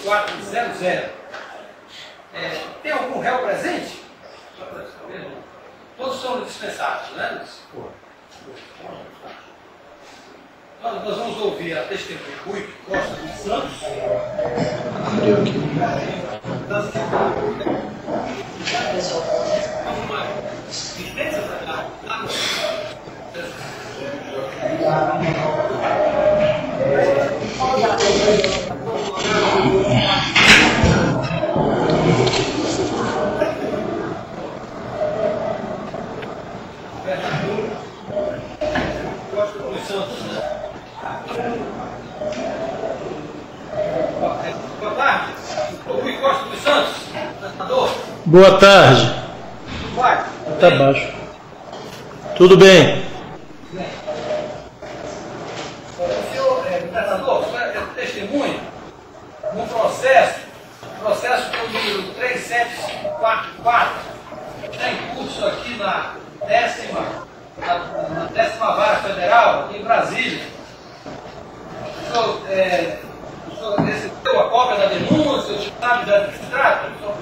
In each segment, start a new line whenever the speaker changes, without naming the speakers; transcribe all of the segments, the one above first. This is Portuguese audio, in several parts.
3400. Tem algum réu presente? Todos são dispensados, né? Nós vamos ouvir a testemunha Rui Costa dos Santos. Boa tarde, Rui Costa dos Santos, senador.
Boa tarde.
Tudo vai?
Está baixo. Tudo bem.
O senhor, governador, o senhor é testemunha num processo número 3744, está em curso aqui na 10ª Vara Federal, em Brasília. O senhor recebeu a cópia da denúncia, o senhor sabe da que se trata? O senhor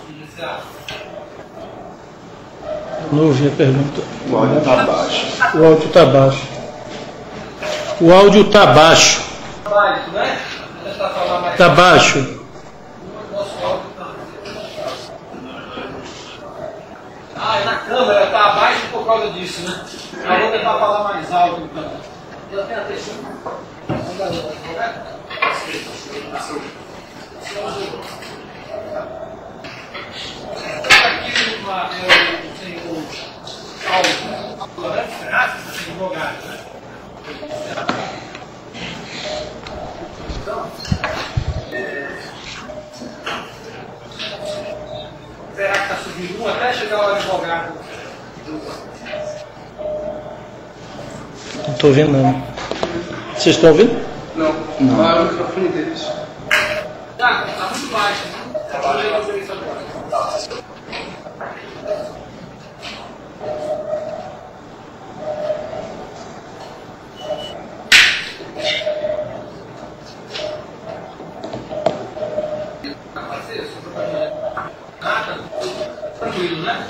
judiciário.
Não ouvi a pergunta.
O áudio está baixo.
O áudio está baixo. O áudio está baixo.
Baixo, né? Vou tentar falar mais.
Está baixo.
Nosso áudio está. Na câmera está abaixo por causa disso, né? Eu vou tentar falar mais alto então. Eu tenho a testemunha. Aqui eu tenho o Paulo Ferraz, advogado, né? Então, será que está subindo um até chegar o advogado?
Não estou ouvindo não. Vocês estão ouvindo?
Não. Não. O microfone deles.
Está muito baixo, né? Está baixo. Isso agora. Tranquilo, né?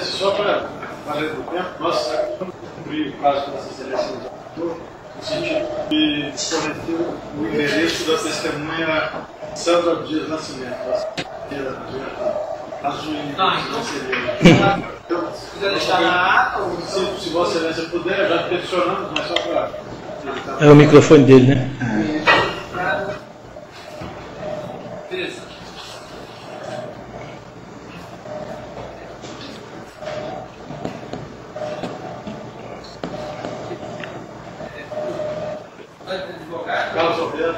Só para valer do tempo, nós cumprimos o caso dessas eleições no sentido de fornecer o endereço da testemunha Sandra Dias Nascimento. Então,
se quiser deixar na ata, ou
se Vossa Excelência puder, já peticionamos, mas só para.
É o microfone dele, né?
beleza.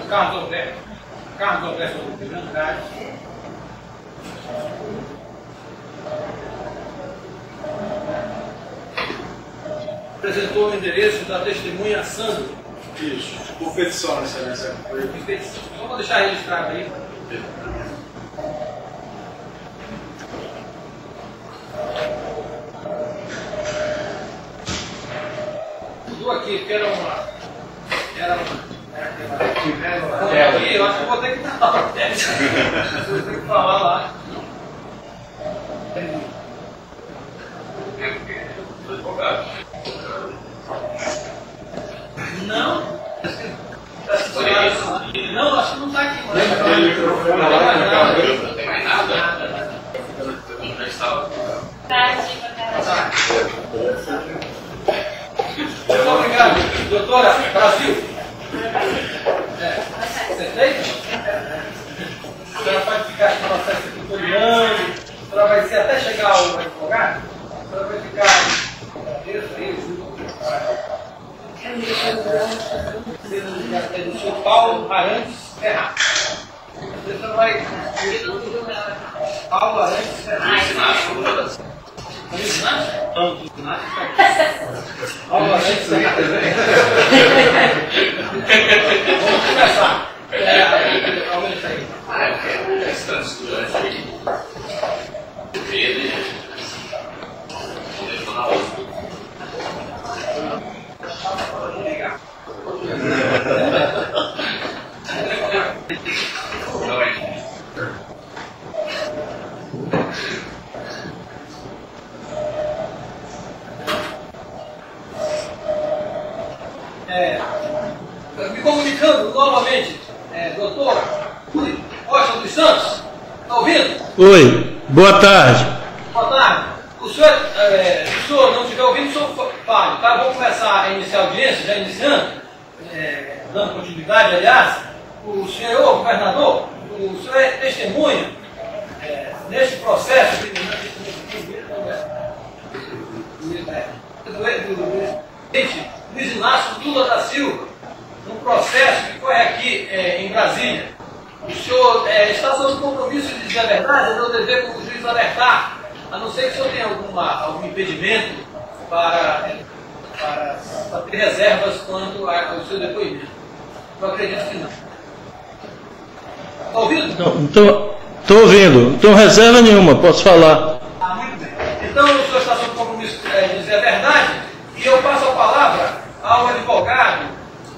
Carlos Alberto.
Carlos Alberto do Andrade. Apresentou o endereço da testemunha Sandra.
Isso, por petição, Excelência.
Então vou deixar registrado aí. Mudou aqui, porque era uma. Aqui, eu acho que eu vou ter que dar uma teste. Eu tenho que falar lá. Não. Não, acho que não está aqui. Não tem mais nada. Já estava. Muito obrigado, doutora Brasil. Você aceita? A senhora pode ficar aqui no processo aqui folheando. A senhora vai ser até chegar o advogado. A senhora vai ficar. É do senhor Paulo Arantes Ferraz. Você vai. Paulo Arantes Ferraz. Paulo Arantes Ferraz. Vamos começar. Aumenta aí. comunicando novamente, doutor Costa dos Santos, está ouvindo?
Oi, boa tarde.
Boa tarde. Se o senhor não estiver ouvindo, o senhor fale, tá? Vamos começar a iniciar a audiência, já iniciando, dando continuidade, aliás. O senhor governador, o senhor é testemunha neste processo do Luiz Inácio Lula da Silva, num processo que foi aqui em Brasília. O senhor está sob o compromisso de dizer a verdade, é meu dever como juiz alertar, a não ser que o senhor tenha algum impedimento para ter reservas quanto ao seu depoimento. Eu acredito que não. Está ouvindo?
Estou ouvindo. Não tenho reserva nenhuma, posso falar.
Muito bem. Então o senhor está sob o compromisso de dizer a verdade, e eu passo a palavra ao advogado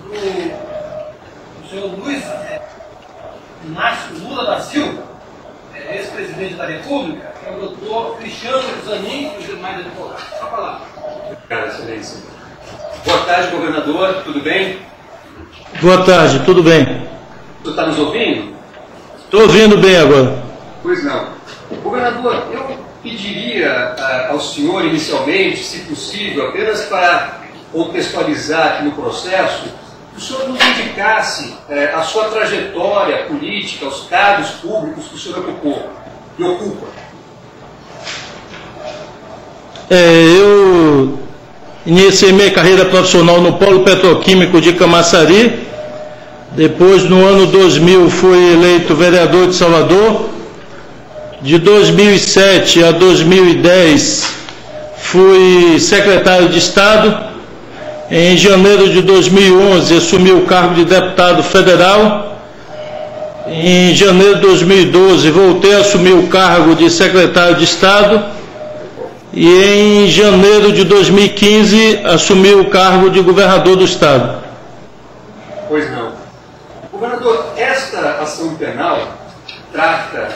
do senhor Luiz Inácio Lula da Silva, ex-presidente da República, que é o doutor Cristiano Zanin e os demais advogados. Só a palavra.
Obrigado, excelência. Boa tarde, governador, tudo bem?
Boa tarde, tudo bem?
Você está nos ouvindo?
Estou ouvindo bem agora.
Pois não. Governador, eu pediria ao senhor, inicialmente, se possível, apenas para contextualizar aqui no processo, que o senhor nos indicasse a sua trajetória política, os cargos públicos que o senhor ocupou e ocupa.
Eu iniciei minha carreira profissional no Polo Petroquímico de Camaçari. Depois, no ano 2000, fui eleito vereador de Salvador. De 2007 a 2010, fui secretário de Estado. Em janeiro de 2011, assumi o cargo de deputado federal. Em janeiro de 2012, voltei a assumir o cargo de secretário de Estado. E em janeiro de 2015, assumi o cargo de governador do Estado.
Pois não. Governador, esta ação penal trata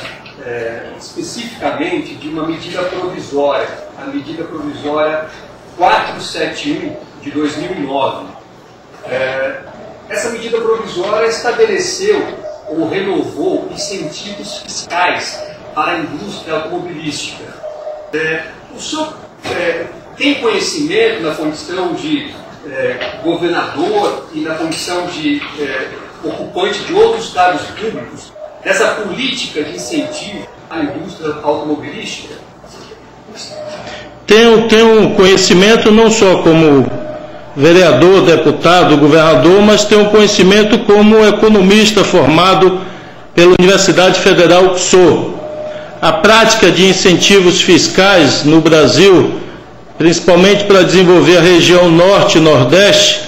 especificamente de uma medida provisória, a medida provisória 471 de 2009. Essa medida provisória estabeleceu ou renovou incentivos fiscais para a indústria automobilística. O senhor tem conhecimento na condição de governador e na condição de ocupante de outros cargos públicos dessa política de incentivo à indústria automobilística?
Tenho conhecimento não só como vereador, deputado, governador, mas tenho conhecimento como economista formado pela Universidade Federal que sou. A prática de incentivos fiscais no Brasil, principalmente para desenvolver a região norte e nordeste,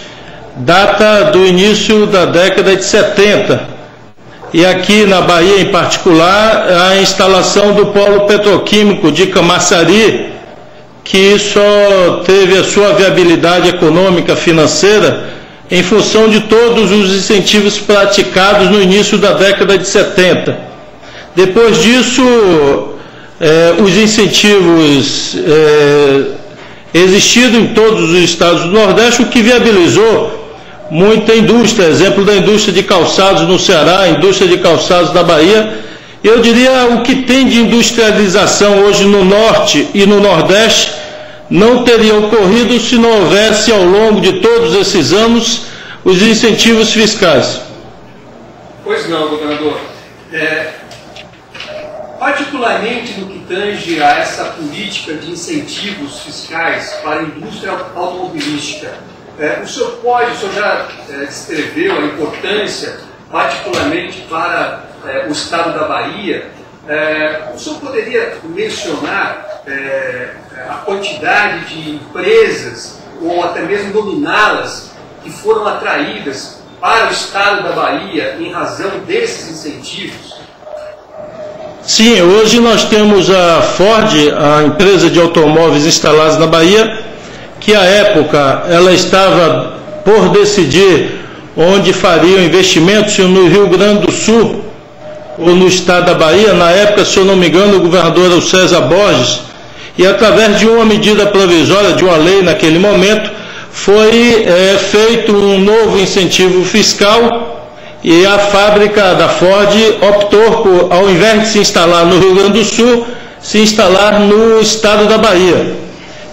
data do início da década de 70. E aqui na Bahia, em particular, a instalação do Polo Petroquímico de Camaçari, que só teve a sua viabilidade econômica, financeira, em função de todos os incentivos praticados no início da década de 70. Depois disso, os incentivos existiram em todos os estados do Nordeste, o que viabilizou muita indústria, exemplo da indústria de calçados no Ceará, a indústria de calçados da Bahia. Eu diria o que tem de industrialização hoje no Norte e no Nordeste não teria ocorrido se não houvesse ao longo de todos esses anos os incentivos fiscais.
Pois não, governador. Particularmente no que tange a essa política de incentivos fiscais para a indústria automobilística, o senhor já descreveu a importância, particularmente para o estado da Bahia. O senhor poderia mencionar a quantidade de empresas, ou até mesmo nominá-las, que foram atraídas para o estado da Bahia em razão desses incentivos?
Sim, hoje nós temos a Ford, a empresa de automóveis instalados na Bahia, que à época ela estava por decidir onde faria o investimento, se no Rio Grande do Sul ou no estado da Bahia. Na época, se eu não me engano, o governador era o César Borges, e através de uma medida provisória, de uma lei naquele momento, foi feito um novo incentivo fiscal e a fábrica da Ford optou por, ao invés de se instalar no Rio Grande do Sul, se instalar no estado da Bahia.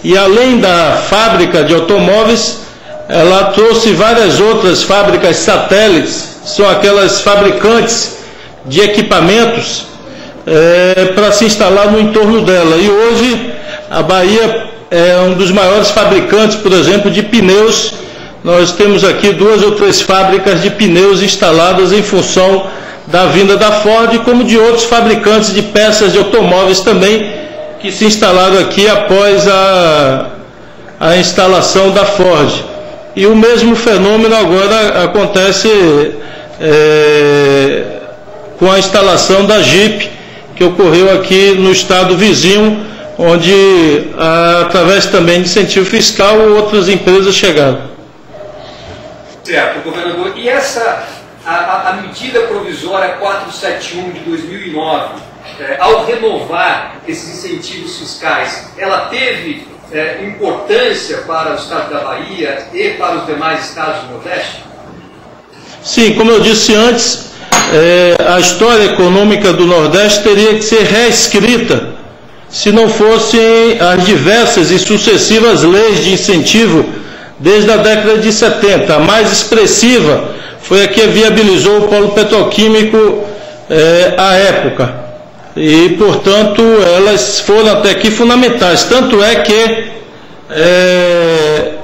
E além da fábrica de automóveis, ela trouxe várias outras fábricas satélites, são aquelas fabricantes de equipamentos para se instalar no entorno dela. E hoje a Bahia é um dos maiores fabricantes, por exemplo, de pneus. Nós temos aqui 2 ou 3 fábricas de pneus instaladas em função da vinda da Ford, como de outros fabricantes de peças de automóveis também, que se instalaram aqui após a instalação da Ford. E o mesmo fenômeno agora acontece com a instalação da Jeep, que ocorreu aqui no estado vizinho, onde, através também de incentivo fiscal, outras empresas chegaram.
Certo, governador. E a medida provisória 471 de 2009, ao renovar esses incentivos fiscais, ela teve importância para o estado da Bahia e para os demais estados do Nordeste?
Sim, como eu disse antes, a história econômica do Nordeste teria que ser reescrita se não fossem as diversas e sucessivas leis de incentivo desde a década de 70. A mais expressiva foi a que viabilizou o polo petroquímico à época. E, portanto, elas foram até aqui fundamentais. Tanto é que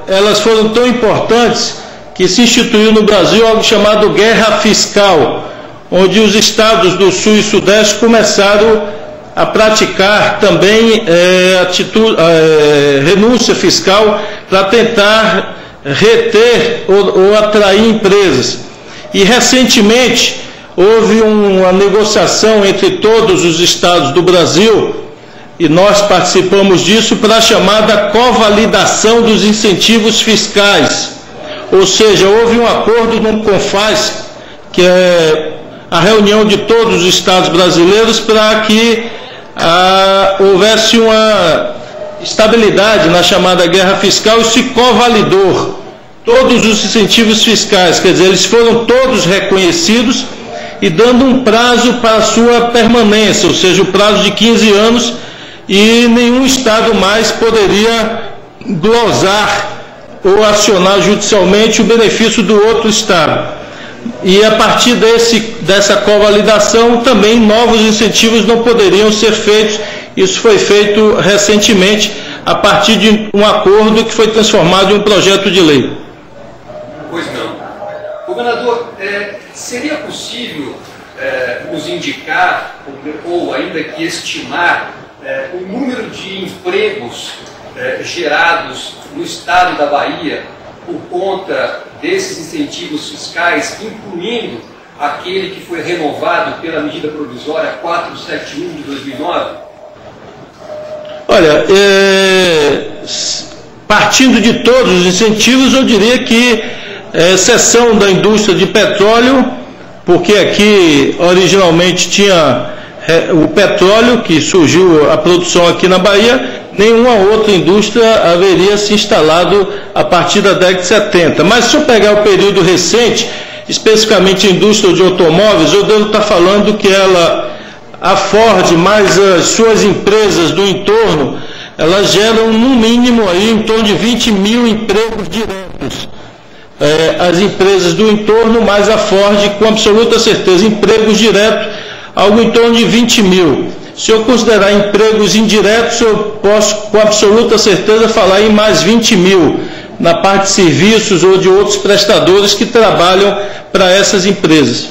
elas foram tão importantes que se instituiu no Brasil algo chamado guerra fiscal, onde os estados do Sul e Sudeste começaram a praticar também renúncia fiscal para tentar reter ou atrair empresas. E recentemente houve uma negociação entre todos os estados do Brasil, e nós participamos disso, para a chamada covalidação dos incentivos fiscais. Ou seja, houve um acordo no CONFAS, que é a reunião de todos os estados brasileiros, para que houvesse uma estabilidade na chamada guerra fiscal, e se covalidou todos os incentivos fiscais, quer dizer, eles foram todos reconhecidos e dando um prazo para a sua permanência, ou seja, o prazo de 15 anos, e nenhum estado mais poderia glosar ou acionar judicialmente o benefício do outro estado. E a partir dessa covalidação também novos incentivos não poderiam ser feitos. Isso foi feito recentemente a partir de um acordo que foi transformado em um projeto de lei.
Pois não. Governador, seria possível nos indicar, ou ainda que estimar, o número de empregos gerados no estado da Bahia por conta desses incentivos fiscais, incluindo aquele que foi renovado pela medida provisória 471 de 2009?
Olha, partindo de todos os incentivos, eu diria que, exceção da indústria de petróleo, porque aqui originalmente tinha o petróleo, que surgiu a produção aqui na Bahia, nenhuma outra indústria haveria se instalado a partir da década de 70. Mas se eu pegar o período recente, especificamente a indústria de automóveis, eu devo estar falando que a Ford, mais as suas empresas do entorno, elas geram no mínimo aí em torno de 20 mil empregos diretos. As empresas do entorno, mais a Ford, com absoluta certeza, empregos diretos, algo em torno de 20 mil. Se eu considerar empregos indiretos, eu posso com absoluta certeza falar em mais 20 mil, na parte de serviços ou de outros prestadores que trabalham para essas empresas.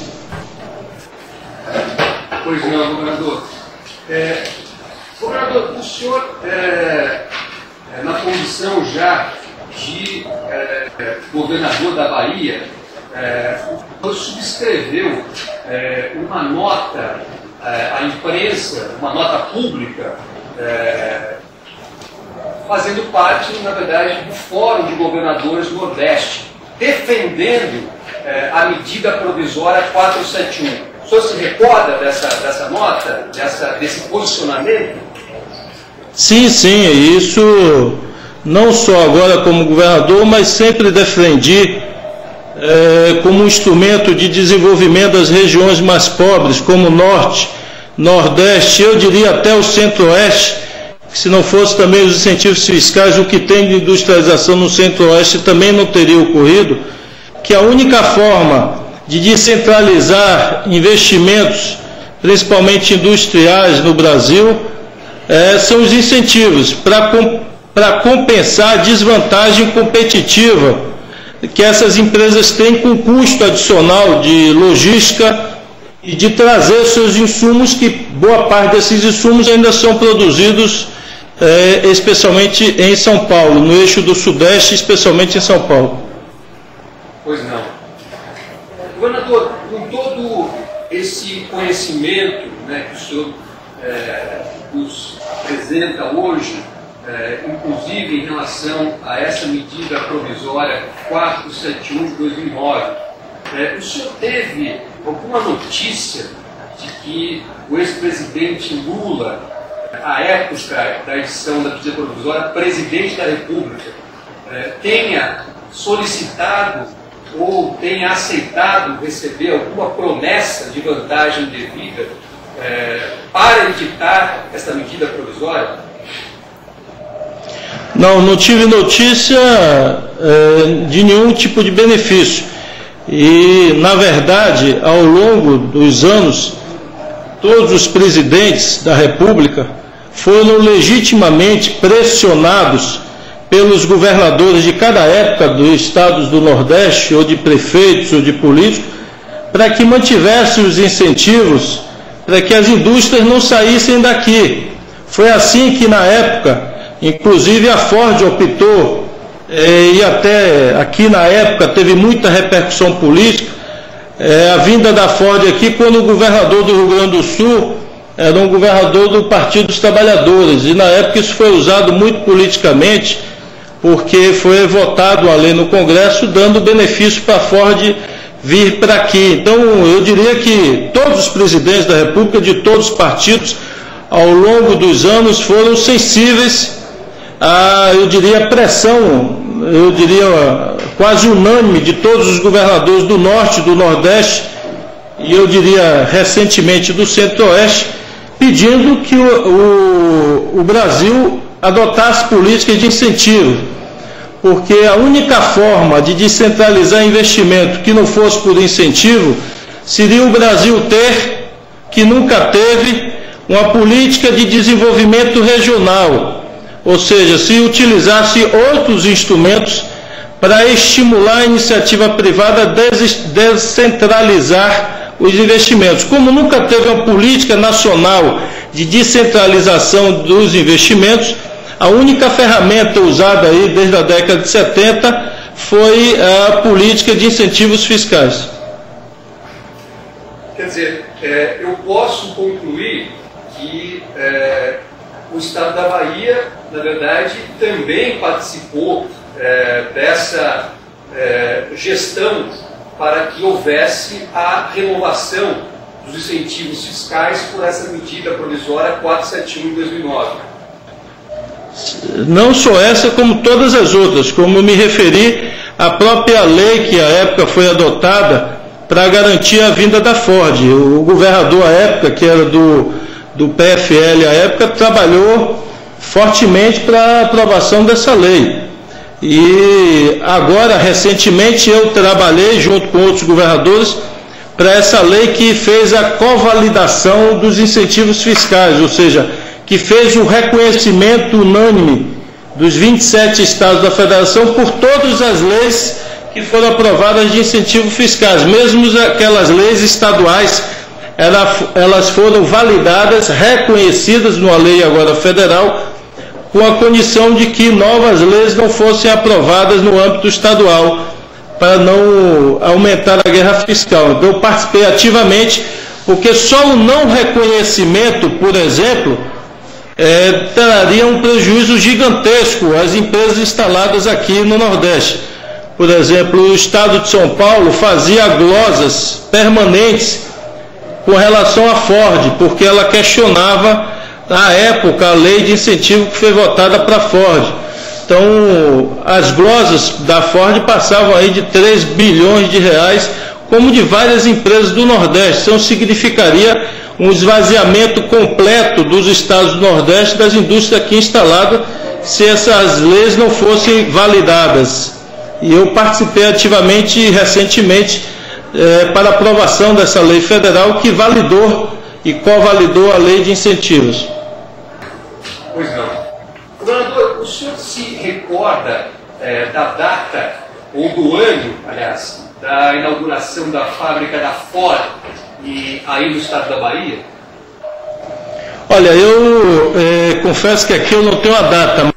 Pois não, governador. Governador, o senhor, na condição já de governador da Bahia, o senhor subscreveu uma nota à imprensa, uma nota pública, fazendo parte, na verdade, do Fórum de Governadores do Nordeste, defendendo a medida provisória 471. O senhor se recorda dessa nota, desse posicionamento?
Sim, isso não só agora como governador, mas sempre defendi como um instrumento de desenvolvimento das regiões mais pobres, como o Norte, Nordeste, eu diria até o Centro-Oeste, que se não fosse também os incentivos fiscais, o que tem de industrialização no Centro-Oeste também não teria ocorrido, que a única forma de descentralizar investimentos, principalmente industriais no Brasil, são os incentivos para compensar a desvantagem competitiva que essas empresas têm com custo adicional de logística e de trazer seus insumos, que boa parte desses insumos ainda são produzidos especialmente em São Paulo, no eixo do Sudeste, especialmente em São Paulo.
Pois não. Governador, com todo esse conhecimento, né, que o senhor nos apresenta hoje, inclusive em relação a essa medida provisória 471 de 2009, o senhor teve alguma notícia de que o ex-presidente Lula, à época da edição da medida provisória, presidente da República, tenha solicitado ou tenha aceitado receber alguma promessa de vantagem devida para editar esta medida provisória?
Não tive notícia de nenhum tipo de benefício. E, na verdade, ao longo dos anos, todos os presidentes da República foram legitimamente pressionados pelos governadores de cada época dos estados do Nordeste, ou de prefeitos, ou de políticos, para que mantivessem os incentivos, para que as indústrias não saíssem daqui. Foi assim que, na época, inclusive a Ford optou, e até aqui na época teve muita repercussão política, a vinda da Ford aqui, quando o governador do Rio Grande do Sul era um governador do Partido dos Trabalhadores, e na época isso foi usado muito politicamente, porque foi votada uma lei no Congresso dando benefício para a Ford vir para aqui. Então eu diria que todos os presidentes da República, de todos os partidos, ao longo dos anos foram sensíveis a, eu diria, pressão, eu diria quase unânime de todos os governadores do Norte, do Nordeste e eu diria recentemente do Centro-Oeste, pedindo que o Brasil adotasse políticas de incentivo, porque a única forma de descentralizar investimento que não fosse por incentivo seria o Brasil ter, que nunca teve, uma política de desenvolvimento regional, ou seja, se utilizasse outros instrumentos para estimular a iniciativa privada a descentralizar os investimentos. Como nunca teve uma política nacional de descentralização dos investimentos, a única ferramenta usada aí desde a década de 70 foi a política de incentivos fiscais.
Quer dizer, eu posso concluir que o Estado da Bahia, na verdade, também participou dessa gestão para que houvesse a renovação dos incentivos fiscais por essa medida provisória 471 de 2009.
Não só essa, como todas as outras, como eu me referi à própria lei que à época foi adotada para garantir a vinda da Ford. O governador à época, que era do PFL à época, trabalhou fortemente para a aprovação dessa lei. E agora, recentemente, eu trabalhei junto com outros governadores para essa lei que fez a convalidação dos incentivos fiscais, ou seja, que fez o reconhecimento unânime dos 27 estados da federação por todas as leis que foram aprovadas de incentivos fiscais, mesmo aquelas leis estaduais, elas foram validadas, reconhecidas numa lei agora federal, com a condição de que novas leis não fossem aprovadas no âmbito estadual, para não aumentar a guerra fiscal. Então eu participei ativamente, porque só o não reconhecimento, por exemplo, traria um prejuízo gigantesco às empresas instaladas aqui no Nordeste. Por exemplo, o Estado de São Paulo fazia glosas permanentes com relação à Ford, porque ela questionava, na época, a lei de incentivo que foi votada para a Ford. Então, as glosas da Ford passavam aí de 3 bilhões de reais, como de várias empresas do Nordeste. Então, significaria um esvaziamento completo dos estados do Nordeste, das indústrias aqui instaladas, se essas leis não fossem validadas. E eu participei ativamente recentemente para a aprovação dessa lei federal que validou e covalidou a lei de incentivos.
Pois não. Governador, o senhor se recorda da data, ou do ano, aliás, da inauguração da fábrica da Ford aí no estado da Bahia?
Olha, eu confesso que aqui eu não tenho a data.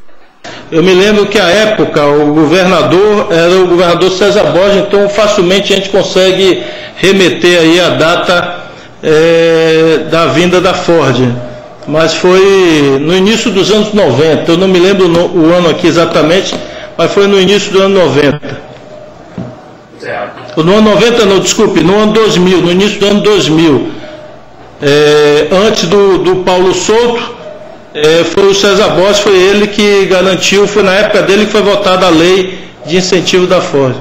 Eu me lembro que à época o governador era o governador César Borges, então facilmente a gente consegue remeter aí a data da vinda da Ford. Mas foi no início dos anos 90, eu não me lembro o ano aqui exatamente, mas foi no início do ano 90. No ano 90 não, desculpe, no ano 2000, no início do ano 2000. Antes do Paulo Souto, foi o César Borges, foi ele que garantiu, foi na época dele que foi votada a lei de incentivo da Ford.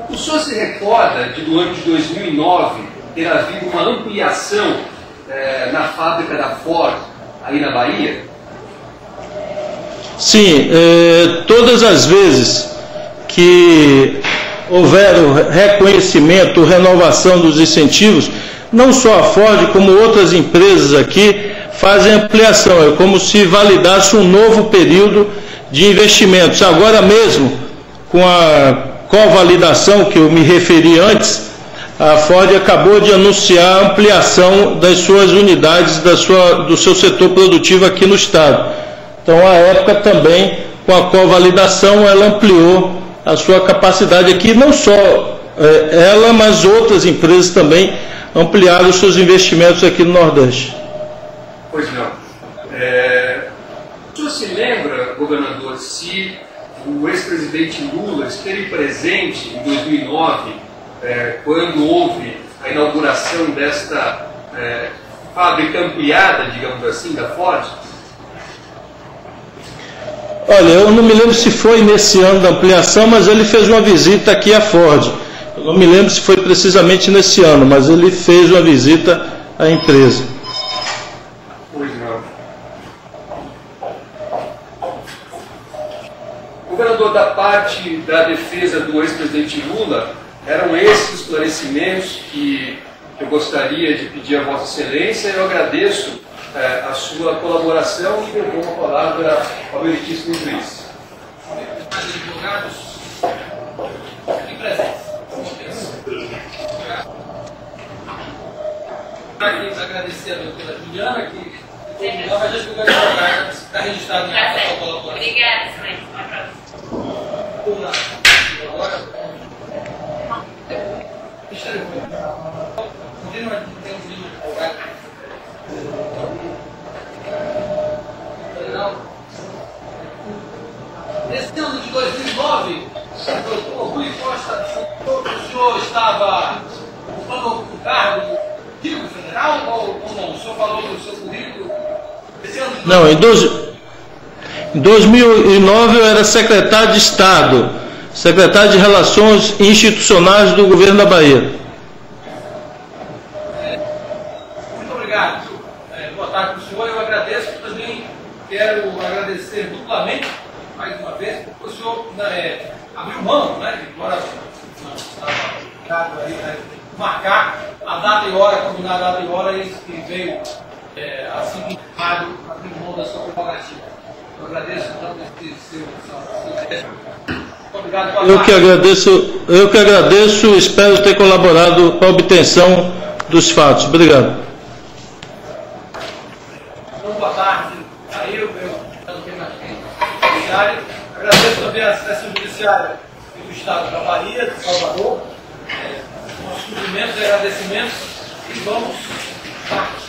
O senhor se recorda do ano de 2009 ter havido uma ampliação na fábrica da Ford, aí na Bahia?
Sim, todas as vezes que houver o reconhecimento, renovação dos incentivos, não só a Ford, como outras empresas aqui fazem ampliação, é como se validasse um novo período de investimentos. Agora mesmo, com a convalidação que eu me referi antes, a Ford acabou de anunciar a ampliação das suas unidades, do seu setor produtivo aqui no estado. Então, à época também, com a convalidação, ela ampliou a sua capacidade aqui, não só ela, mas outras empresas também ampliaram os seus investimentos aqui no Nordeste.
Pois não. O senhor se lembra, governador, se o ex-presidente Lula esteve presente em 2009, quando houve a inauguração desta fábrica ampliada, digamos assim, da Ford?
Olha, eu não me lembro se foi nesse ano da ampliação, mas ele fez uma visita aqui à Ford. Eu não me lembro se foi precisamente nesse ano, mas ele fez uma visita à empresa.
Pois não. Governador, da parte da defesa do ex-presidente Lula, eram esses esclarecimentos que eu gostaria de pedir a Vossa Excelência. Eu agradeço a sua colaboração e devolvo a palavra ao meritíssimo juiz.
Advogados aqui presentes. Agradecer a doutora Juliana, que mas acho que o advogado está registrado na sua colaboração.
Obrigada, excelência.
Nesse ano de 2009, o doutor Rui Costa, o senhor estava ocupando o cargo do federal ou não? O senhor falou do seu currículo?
Não, em 2009 eu era secretário de Estado, secretário de Relações Institucionais do Governo da Bahia.
Muito obrigado. Boa tarde para o senhor. Eu agradeço, também quero agradecer duplamente, mais uma vez, porque o senhor abriu mão, embora marcar a data e hora, combinar a data e hora, e veio assim indicado, abriu mão da sua prerrogativa. Eu agradeço então esse seu. Obrigado.
Eu que agradeço, espero ter colaborado para a obtenção dos fatos. Obrigado.
Boa tarde. Aí eu não tenho mais judiciário. Agradeço também a assistência judiciária do Estado da Bahia, de Salvador. Nossos cumprimentos e agradecimentos. E vamos partir.